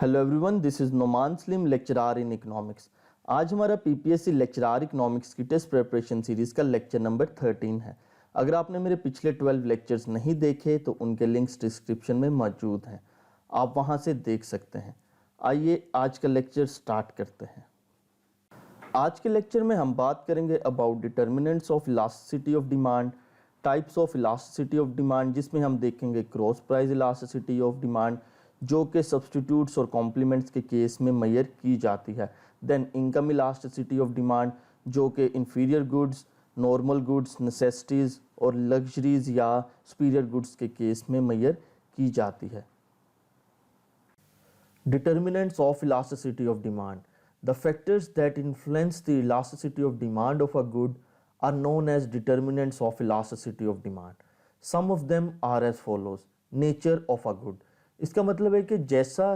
Hello everyone, this is Noman slim, lecturer in economics. आज हमारा PPSC lecturer economics की test preparation series का lecture number 13 है। अगर आपने मेरे पिछले 12 लेक्चर्स नहीं देखे तो उनके लिंक्स डिस्क्रिप्शन में मौजूद हैं, आप वहां से देख सकते हैं। आइए आज का लेक्चर स्टार्ट करते हैं। आज के लेक्चर में हम बात करेंगे about determinants of elasticity of demand, types of elasticity of demand, जिसमें हम देखेंगे cross price elasticity of demand जो कि सब्सटीट्यूट्स और कॉम्प्लीमेंट्स के केस में मेजर की जाती है। Then income elasticity of demand जो कि inferior goods, normal goods, necessities और लग्जरीज या सुपीरियर गुड्स के केस में मेजर की जाती है। Determinants of elasticity of demand. The factors that influence the elasticity of demand of a good are known as determinants of elasticity of demand. Some of them are as follows. Nature of a good. इसका मतलब है कि जैसा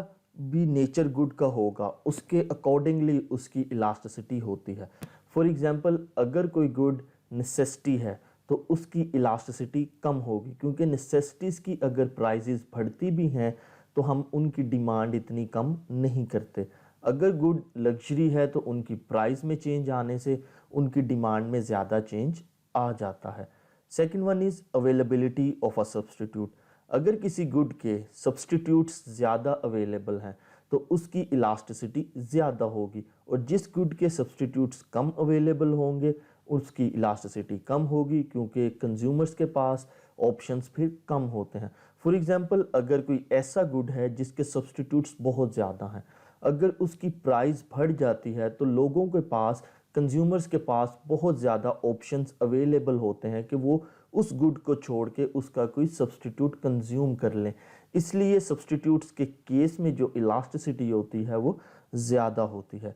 भी nature good का होगा उसके accordingly उसकी इलास्टिसिटी होती है। फॉर एग्जांपल, अगर कोई गुड नेसेसिटी है तो उसकी इलास्टिसिटी कम होगी, क्योंकि नेसेसिटीज़ की अगर प्राइजेस बढ़ती भी हैं तो हम उनकी डिमांड इतनी कम नहीं करते। अगर गुड लग्जरी है तो उनकी प्राइस में चेंज आने से उनकी डिमांड में ज़्यादा चेंज आ जाता है। Second one is availability of a substitute. अगर किसी गुड के सब्सटीट्यूट्स ज़्यादा अवेलेबल हैं तो उसकी इलास्टिसिटी ज़्यादा होगी, और जिस गुड के सब्सटीट्यूट्स कम अवेलेबल होंगे उसकी इलास्टिसिटी कम होगी, क्योंकि कंज्यूमर्स के पास ऑप्शंस फिर कम होते हैं। फॉर एग्जांपल, अगर कोई ऐसा गुड है जिसके सब्सटीट्यूट्स बहुत ज़्यादा हैं, अगर उसकी प्राइस बढ़ जाती है तो लोगों के पास, कंज्यूमर्स के पास बहुत ज़्यादा ऑप्शंस अवेलेबल होते हैं कि वो उस गुड को छोड़ के उसका कोई सब्सटीट्यूट कंज्यूम कर लें। इसलिए सब्सटीट्यूट्स के केस में जो इलास्टिसिटी होती है वो ज़्यादा होती है।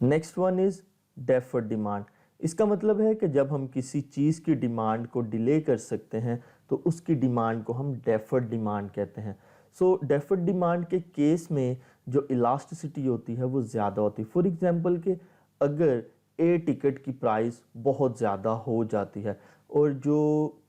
Next one is deferred demand. इसका मतलब है कि जब हम किसी चीज़ की डिमांड को डिले कर सकते हैं तो उसकी डिमांड को हम डेफर्ड डिमांड कहते हैं। सो डेफर्ड डिमांड के केस में जो इलास्टिसिटी होती है वो ज़्यादा होती है। फॉर एग्जांपल कि अगर एयर टिकट की प्राइस बहुत ज़्यादा हो जाती है और जो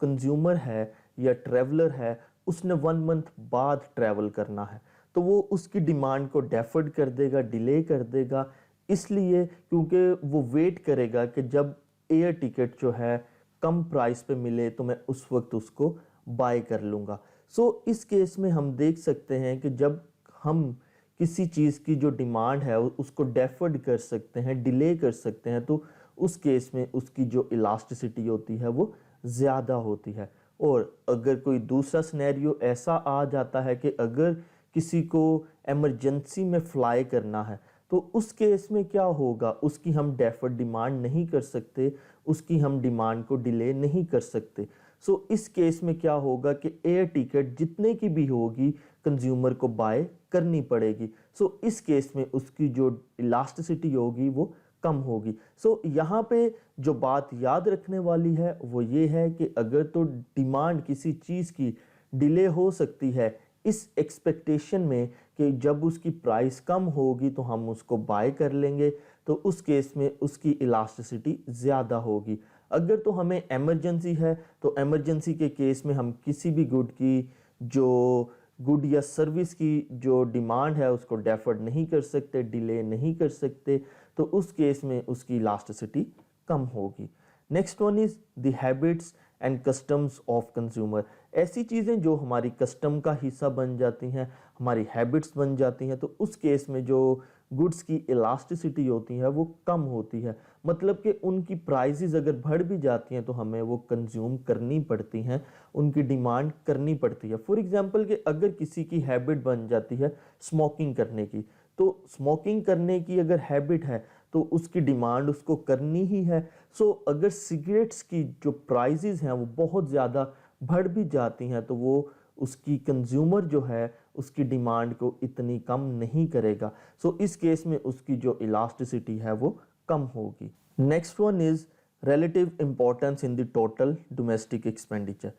कंज्यूमर है या ट्रैवलर है उसने 1 मंथ बाद ट्रैवल करना है, तो वो उसकी डिमांड को डेफर्ड कर देगा, डिले कर देगा, इसलिए क्योंकि वो वेट करेगा कि जब एयर टिकट जो है कम प्राइस पे मिले तो मैं उस वक्त उसको बाय कर लूँगा। सो इस केस में हम देख सकते हैं कि जब हम किसी चीज़ की जो डिमांड है उसको डेफर्ड कर सकते हैं, डिले कर सकते हैं, तो उस केस में उसकी जो इलास्टिसिटी होती है वो ज़्यादा होती है। और अगर कोई दूसरा सिनेरियो ऐसा आ जाता है कि अगर किसी को एमरजेंसी में फ्लाई करना है तो उस केस में क्या होगा, उसकी हम डेफर्ड डिमांड नहीं कर सकते, उसकी हम डिमांड को डिले नहीं कर सकते। सो इस केस में क्या होगा कि एयर टिकट जितने की भी होगी कंज्यूमर को बाय करनी पड़ेगी। सो इस केस में उसकी जो इलास्टिसिटी होगी वो कम होगी। सो यहाँ पे जो बात याद रखने वाली है वो ये है कि अगर तो डिमांड किसी चीज़ की डिले हो सकती है इस एक्सपेक्टेशन में कि जब उसकी प्राइस कम होगी तो हम उसको बाय कर लेंगे, तो उस केस में उसकी इलास्टिसिटी ज़्यादा होगी। अगर तो हमें एमरजेंसी है तो एमरजेंसी के केस में हम किसी भी गुड की जो गुड या सर्विस की जो डिमांड है उसको डेफर्ड नहीं कर सकते, डिले नहीं कर सकते, तो उस केस में उसकी इलास्टिसिटी कम होगी। Next one is the habits and customs of consumer. ऐसी चीज़ें जो हमारी कस्टम का हिस्सा बन जाती हैं, हमारी हैबिट्स बन जाती हैं, तो उस केस में जो गुड्स की इलास्टिसिटी होती है वो कम होती है। मतलब कि उनकी प्राइसेस अगर बढ़ भी जाती हैं तो हमें वो कंज्यूम करनी पड़ती हैं, उनकी डिमांड करनी पड़ती है। फॉर एग्जांपल कि अगर किसी की हैबिट बन जाती है स्मोकिंग करने की, तो स्मोकिंग करने की अगर हैबिट है तो उसकी डिमांड उसको करनी ही है। सो अगर सिगरेट्स की जो प्राइसेस हैं वो बहुत ज़्यादा बढ़ भी जाती हैं तो वो उसकी कंज्यूमर जो है उसकी डिमांड को इतनी कम नहीं करेगा। सो इस केस में उसकी जो इलास्टिसिटी है वो कम होगी। Next one is relative importance in the total domestic expenditure.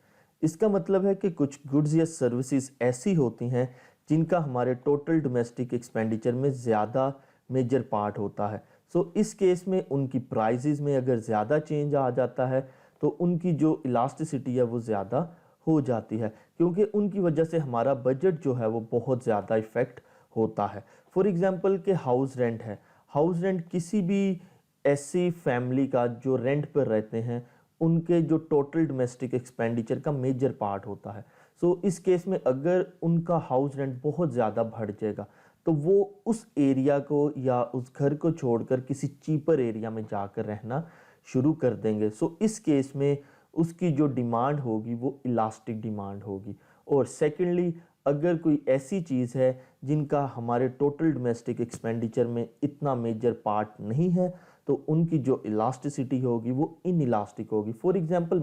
इसका मतलब है कि कुछ गुड्स या सर्विसेज ऐसी होती हैं जिनका हमारे टोटल डोमेस्टिक एक्सपेंडिचर में ज़्यादा मेजर पार्ट होता है। सो इस केस में उनकी प्राइसेस में अगर ज़्यादा चेंज आ जाता है तो उनकी जो इलास्टिसिटी है वो ज़्यादा हो जाती है, क्योंकि उनकी वजह से हमारा बजट जो है वो बहुत ज़्यादा इफ़ेक्ट होता है। फॉर एग्जांपल के हाउस रेंट है, हाउस रेंट किसी भी ऐसी फैमिली का जो रेंट पर रहते हैं उनके जो टोटल डोमेस्टिक एक्सपेंडिचर का मेजर पार्ट होता है। सो इस केस में अगर उनका हाउस रेंट बहुत ज़्यादा बढ़ जाएगा तो वो उस एरिया को या उस घर को छोड़कर किसी चीपर एरिया में जाकर रहना शुरू कर देंगे। सो इस केस में उसकी जो डिमांड होगी वो इलास्टिक डिमांड होगी। और सेकेंडली, अगर कोई ऐसी चीज़ है जिनका हमारे टोटल डोमेस्टिक एक्सपेंडिचर में इतना मेजर पार्ट नहीं है तो उनकी जो इलास्टिसिटी होगी वो इन इलास्टिक होगी। फॉर एग्जांपल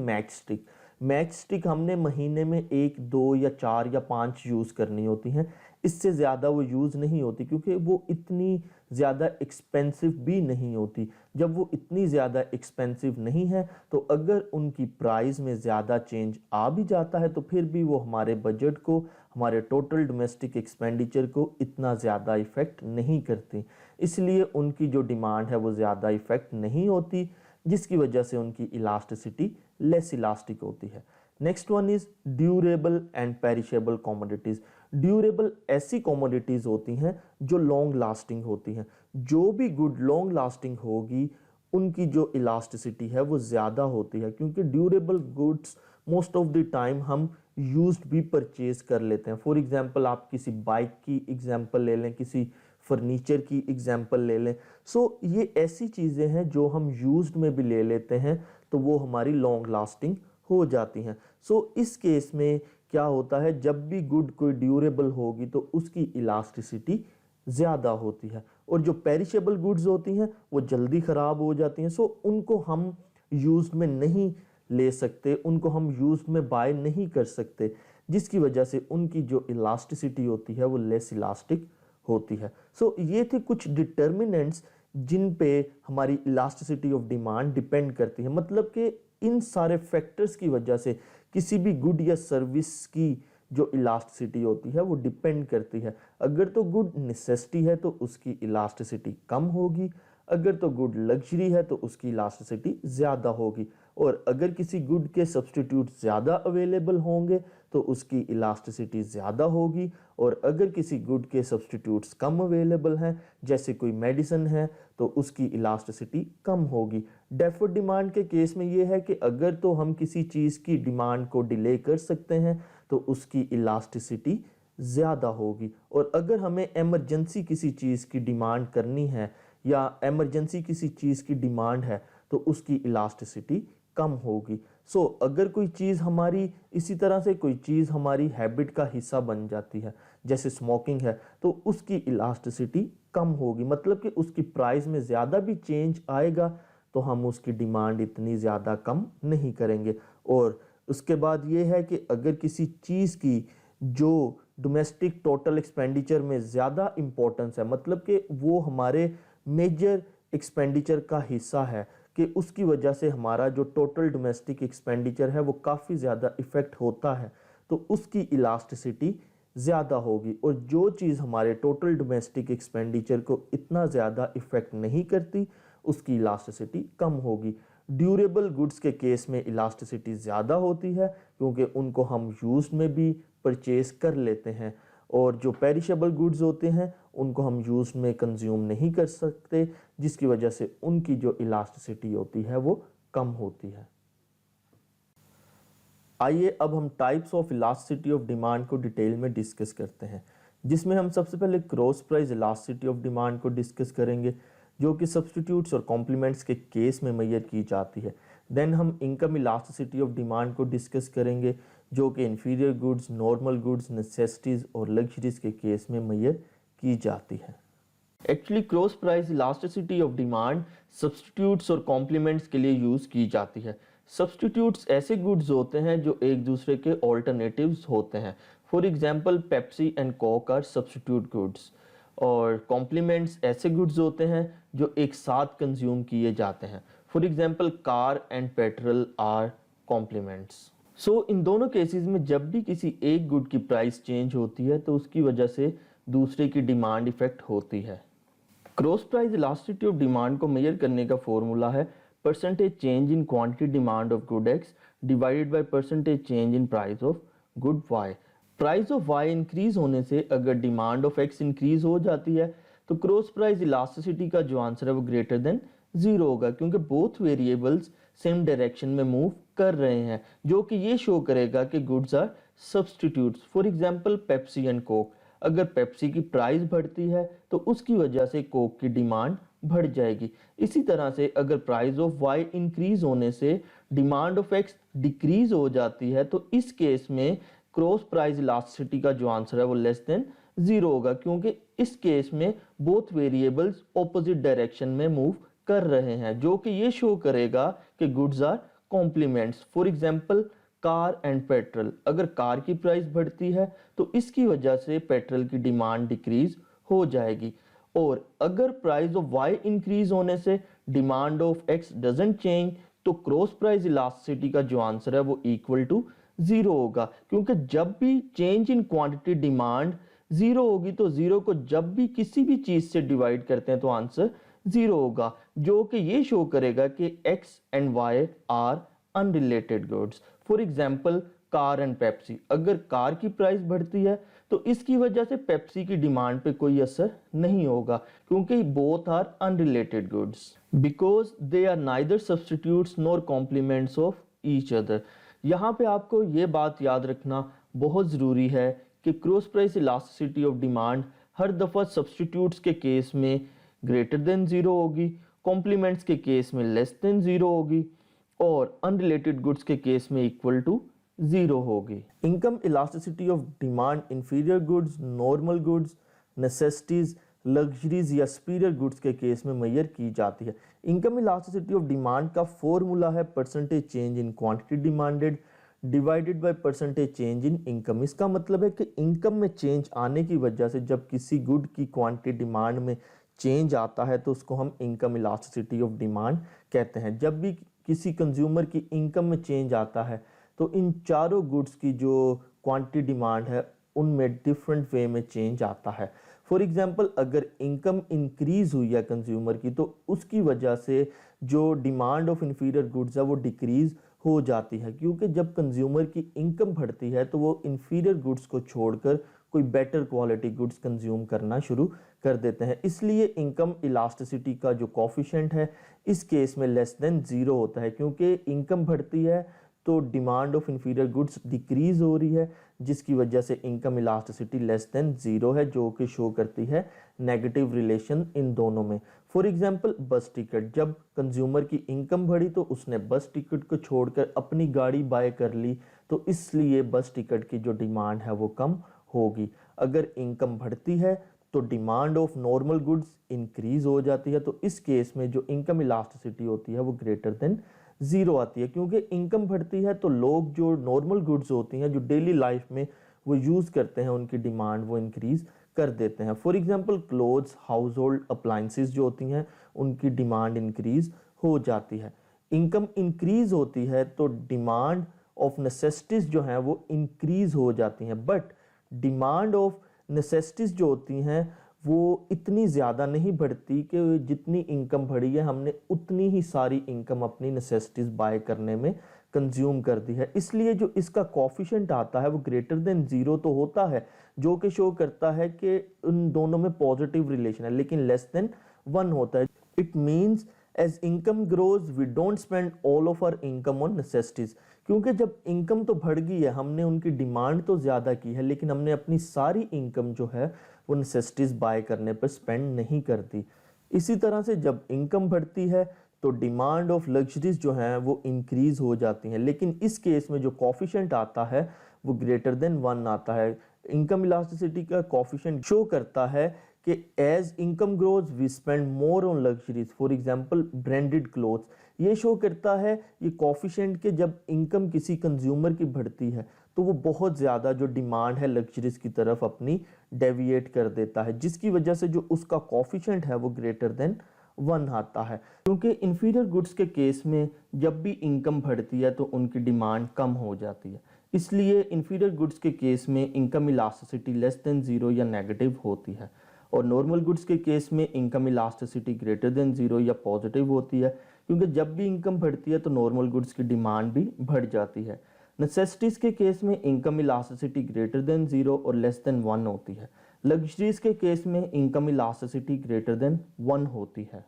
मैच स्टिक हमने महीने में 1, 2 या 4 या 5 यूज़ करनी होती हैं, इससे ज़्यादा वो यूज़ नहीं होती क्योंकि वो इतनी ज़्यादा एक्सपेंसिव भी नहीं होती। जब वो इतनी ज़्यादा एक्सपेंसिव नहीं है तो अगर उनकी प्राइस में ज़्यादा चेंज आ भी जाता है तो फिर भी वो हमारे बजट को, हमारे टोटल डोमेस्टिक एक्सपेंडिचर को इतना ज़्यादा इफ़ेक्ट नहीं करती, इसलिए उनकी जो डिमांड है वो ज़्यादा इफ़ेक्ट नहीं होती, जिसकी वजह से उनकी इलास्टिसिटी लेस इलास्टिक होती है। Next one is durable and perishable commodities. Durable ऐसी कमोडिटीज़ होती हैं जो लॉन्ग लास्टिंग होती हैं। जो भी गुड लॉन्ग लास्टिंग होगी उनकी जो इलास्टिसिटी है वो ज़्यादा होती है, क्योंकि durable goods most of the time हम यूज्ड भी परचेज कर लेते हैं। फॉर एग्जांपल आप किसी बाइक की एग्जांपल ले लें, किसी फर्नीचर की एग्जांपल ले लें। सो ये ऐसी चीज़ें हैं जो हम यूज्ड में भी ले लेते हैं तो वो हमारी लॉन्ग लास्टिंग हो जाती हैं। सो इस केस में क्या होता है, जब भी गुड कोई ड्यूरेबल होगी तो उसकी इलास्टिसिटी ज़्यादा होती है। और जो पेरिशेबल गुड्स होती हैं वो जल्दी ख़राब हो जाती हैं, सो उनको हम यूज्ड में नहीं ले सकते, उनको हम यूज्ड में बाय नहीं कर सकते, जिसकी वजह से उनकी जो इलास्टिसिटी होती है वो लेस इलास्टिक होती है। सो ये थे कुछ डिटर्मिनेंट्स जिन पे हमारी इलास्टिसिटी ऑफ डिमांड डिपेंड करती है। मतलब कि इन सारे फैक्टर्स की वजह से किसी भी गुड या सर्विस की जो इलास्टिसिटी होती है वो डिपेंड करती है। अगर तो गुड नेसेसिटी है तो उसकी इलास्टिसिटी कम होगी, अगर तो गुड लग्जरी है तो उसकी इलास्टिसिटी ज़्यादा होगी, और अगर किसी गुड के सब्सटीट्यूट ज़्यादा अवेलेबल होंगे तो उसकी इलास्टिसिटी ज़्यादा होगी, और अगर किसी गुड के सब्सटीट्यूट्स कम अवेलेबल हैं जैसे कोई मेडिसिन है तो उसकी इलास्टिसिटी कम होगी। डेफर्ड डिमांड के केस में ये है कि अगर तो हम किसी चीज़ की डिमांड को डिले कर सकते हैं तो उसकी इलास्टिसिटी ज़्यादा होगी, और अगर हमें एमरजेंसी किसी चीज़ की डिमांड करनी है या एमरजेंसी किसी चीज़ की डिमांड है तो उसकी इलास्टिसिटी कम होगी। सो अगर कोई चीज़ हमारी, इसी तरह से कोई चीज़ हमारी हैबिट का हिस्सा बन जाती है जैसे स्मोकिंग है तो उसकी इलास्टिसिटी कम होगी, मतलब कि उसकी प्राइस में ज़्यादा भी चेंज आएगा तो हम उसकी डिमांड इतनी ज़्यादा कम नहीं करेंगे। और उसके बाद ये है कि अगर किसी चीज़ की जो डोमेस्टिक टोटल एक्सपेंडिचर में ज़्यादा इम्पोर्टेंस है, मतलब कि वो हमारे मेजर एक्सपेंडिचर का हिस्सा है, कि उसकी वजह से हमारा जो टोटल डोमेस्टिक एक्सपेंडिचर है वो काफ़ी ज़्यादा इफ़ेक्ट होता है, तो उसकी इलास्टिसिटी ज़्यादा होगी। और जो चीज़ हमारे टोटल डोमेस्टिक एक्सपेंडिचर को इतना ज़्यादा इफ़ेक्ट नहीं करती उसकी इलास्टिसिटी कम होगी। ड्यूरेबल गुड्स के केस में इलास्टिसिटी ज़्यादा होती है क्योंकि उनको हम यूज में भी परचेज कर लेते हैं, और जो पेरिशेबल गुड्स होते हैं उनको हम यूज में कंज्यूम नहीं कर सकते, जिसकी वजह से उनकी जो इलास्टिसिटी होती है वो कम होती है। आइए अब हम types of elasticity of demand को डिटेल में डिस्कस करते हैं, जिसमें हम सबसे पहले cross price elasticity of demand को डिस्कस करेंगे जो कि सब्सटीट्यूट्स और कॉम्प्लीमेंट्स के केस में मेजर की जाती है। देन हम इनकम इलास्टिसिटी ऑफ डिमांड को डिस्कस करेंगे जो कि inferior goods, normal goods, necessities और लग्जरीज के केस में मेजर की जाती है। Actually cross price elasticity of demand substitutes और कॉम्प्लीमेंट्स के लिए यूज़ की जाती है। सब्सटीट्यूट्स ऐसे गुड्स होते हैं जो एक दूसरे के ऑल्टरनेटिव्स होते हैं। For example Pepsi and Coke are substitute goods, और कॉम्प्लीमेंट्स ऐसे गुड्स होते हैं जो एक साथ कंज्यूम किए जाते हैं। For example car and petrol are complements. So इन दोनों केसेस में जब भी किसी एक गुड की प्राइस चेंज होती है तो उसकी वजह से दूसरे की डिमांड इफेक्ट होती है। Cross price elasticity of demand को मेजर करने का फॉर्मूला है percentage change in quantity demand of good x divided by percentage change in price of good y. Price of y increase होने से अगर डिमांड ऑफ एक्स इंक्रीज हो जाती है तो क्रॉस प्राइस इलास्टिसिटी का जो आंसर है वो ग्रेटर देन जीरो होगा, क्योंकि बोथ वेरिएबल्स सेम डायरेक्शन में मूव कर रहे हैं, जो कि ये शो करेगा कि goods are substitutes. For example Pepsi and Coke, अगर पेप्सी की प्राइस बढ़ती है तो उसकी वजह से कोक की डिमांड बढ़ जाएगी। इसी तरह से अगर प्राइस ऑफ वाई इंक्रीज होने से डिमांड ऑफ एक्स डिक्रीज हो जाती है तो इस केस में क्रॉस प्राइस इलास्टिसिटी का जो आंसर है वो लेस देन जीरो होगा, क्योंकि इस केस में बोथ वेरिएबल्स ऑपोजिट डायरेक्शन में मूव कर रहे हैं, जो कि ये शो करेगा कि goods are complements. For example car and petrol, अगर कार की प्राइस बढ़ती है तो इसकी वजह से पेट्रोल की डिमांड डिक्रीज हो जाएगी, और अगर प्राइस ऑफ वाई इंक्रीज होने से demand of x doesn't change तो क्रॉस प्राइस इलास्टिसिटी का जो आंसर है वो इक्वल टू जीरो होगा, क्योंकि जब भी change in quantity demand zero होगी तो जीरो को जब भी किसी भी चीज से डिवाइड करते हैं तो आंसर जीरो होगा, जो कि ये शो करेगा कि x and y are unrelated goods. For example car and Pepsi, अगर कार की प्राइस बढ़ती है तो इसकी वजह से पेप्सी की डिमांड पे कोई असर नहीं होगा, क्योंकि both are unrelated goods because they are neither substitutes nor complements of each other. यहाँ पे आपको ये बात याद रखना बहुत ज़रूरी है कि cross price elasticity of demand हर दफ़ा सब्सटीट्यूट्स के केस में ग्रेटर देन ज़ीरो होगी, कॉम्प्लीमेंट्स के केस में लेस देन ज़ीरो होगी, और अनरिलेटेड गुड्स के केस में इक्वल टू ज़ीरो होगी। Income elasticity of demand inferior goods, normal goods, necessities, luxuries या सुपीरियर गुड्स के केस में मेजर की जाती है। इनकम इलास्टिसिटी ऑफ डिमांड का फॉर्मूला है percentage change in quantity demanded divided by percentage change in income. इसका मतलब है कि इनकम में चेंज आने की वजह से जब किसी गुड की क्वांटिटी डिमांड में चेंज आता है तो उसको हम इनकम इलास्टिसिटी ऑफ डिमांड कहते हैं। जब भी किसी कंज्यूमर की इनकम में चेंज आता है तो इन चारों गुड्स की जो क्वांटिटी डिमांड है उनमें डिफरेंट वे में चेंज आता है। फॉर एग्जांपल अगर इनकम इंक्रीज हुई है कंज्यूमर की तो उसकी वजह से जो डिमांड ऑफ इंफीरियर गुड्स है वो डिक्रीज हो जाती है, क्योंकि जब कंज्यूमर की इनकम बढ़ती है तो वो इंफीरियर गुड्स को छोड़कर कोई बेटर क्वालिटी गुड्स कंज्यूम करना शुरू कर देते हैं। इसलिए इनकम इलास्टिसिटी का जो कोफिशिएंट है इस केस में लेस देन जीरो होता है, क्योंकि इनकम बढ़ती है तो demand of inferior goods decrease हो रही है, जिसकी वजह से income elasticity less than zero है, जो कि शो करती है नेगेटिव रिलेशन इन दोनों में। फॉर एग्जांपल बस टिकट, जब कंज्यूमर की इनकम बढ़ी तो उसने बस टिकट को छोड़कर अपनी गाड़ी बाय कर ली, तो इसलिए बस टिकट की जो डिमांड है वो कम होगी। अगर इनकम बढ़ती है तो demand of normal goods increase हो जाती है, तो इस केस में जो इनकम इलास्टिसिटी होती है वो ग्रेटर देन जीरो आती है, क्योंकि इनकम बढ़ती है तो लोग जो नॉर्मल गुड्स होती हैं जो डेली लाइफ में वो यूज़ करते हैं उनकी डिमांड वो इंक्रीज कर देते हैं। For example clothes, house hold appliances जो होती हैं उनकी डिमांड इंक्रीज हो जाती है। इनकम इंक्रीज होती है तो डिमांड ऑफ नेसेसिटीज जो हैं वो इंक्रीज हो जाती हैं, बट डिमांड ऑफ नेसेसिटीज जो होती हैं वो इतनी ज़्यादा नहीं बढ़ती कि जितनी इनकम बढ़ी है हमने उतनी ही सारी इनकम अपनी नेसेसिटीज़ बाय करने में कंज्यूम कर दी है। इसलिए जो इसका कोफिशिएंट आता है वो ग्रेटर देन जीरो तो होता है, जो कि शो करता है कि उन दोनों में पॉजिटिव रिलेशन है, लेकिन लेस देन वन होता है। It means as income grows we don't spend all of our income on necessities, क्योंकि जब इनकम तो बढ़ गई है, हमने उनकी डिमांड तो ज़्यादा की है, लेकिन हमने अपनी सारी इनकम जो है वो नेसेसिटीज़ बाय करने पर स्पेंड नहीं करती। इसी तरह से जब इनकम बढ़ती है तो डिमांड ऑफ लग्जरीज जो हैं वो इंक्रीज हो जाती हैं, लेकिन इस केस में जो कोफिशिएंट आता है वो ग्रेटर देन वन आता है। इनकम इलास्टिसिटी का कोफिशिएंट शो करता है कि as income grows we spend more on luxuries, for example branded clothes. ये शो करता है ये कोफिशिएंट के जब इनकम किसी कंज्यूमर की बढ़ती है तो वो बहुत ज़्यादा जो डिमांड है लग्जरीज की तरफ अपनी डेविएट कर देता है, जिसकी वजह से जो उसका कोफिशिएंट है वो ग्रेटर देन वन आता है। क्योंकि इंफीरियर गुड्स के केस में जब भी इनकम बढ़ती है तो उनकी डिमांड कम हो जाती है, इसलिए इंफीरियर गुड्स के केस में income elasticity less than zero या नेगेटिव होती है, और नॉर्मल गुड्स के केस में income elasticity greater than zero या पॉजिटिव होती है, क्योंकि जब भी इनकम बढ़ती है तो नॉर्मल गुड्स की डिमांड भी बढ़ जाती है। नेसेसिटीज़ के केस में इनकम इलास्टिसिटी ग्रेटर देन 0 और लेस देन 1 होती है। लग्जरीज के केस में इनकम इलास्टिसिटी ग्रेटर देन 1 होती है।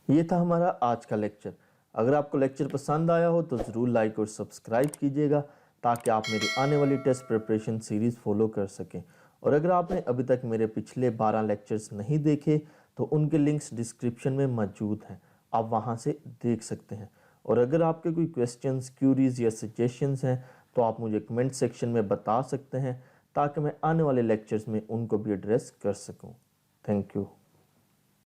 ये था हमारा आज का लेक्चर। अगर आपको लेक्चर पसंद आया हो तो ज़रूर लाइक और सब्सक्राइब कीजिएगा ताकि आप मेरी आने वाली टेस्ट प्रिपरेशन सीरीज़ फॉलो कर सकें। और अगर आपने अभी तक मेरे पिछले 12 लेक्चर्स नहीं देखे तो उनके लिंक्स डिस्क्रिप्शन में मौजूद हैं, आप वहां से देख सकते हैं। और अगर आपके कोई क्वेश्चंस, क्यूरीज या सजेशंस हैं तो आप मुझे कमेंट सेक्शन में बता सकते हैं ताकि मैं आने वाले लेक्चर्स में उनको भी एड्रेस कर सकूं। Thank you.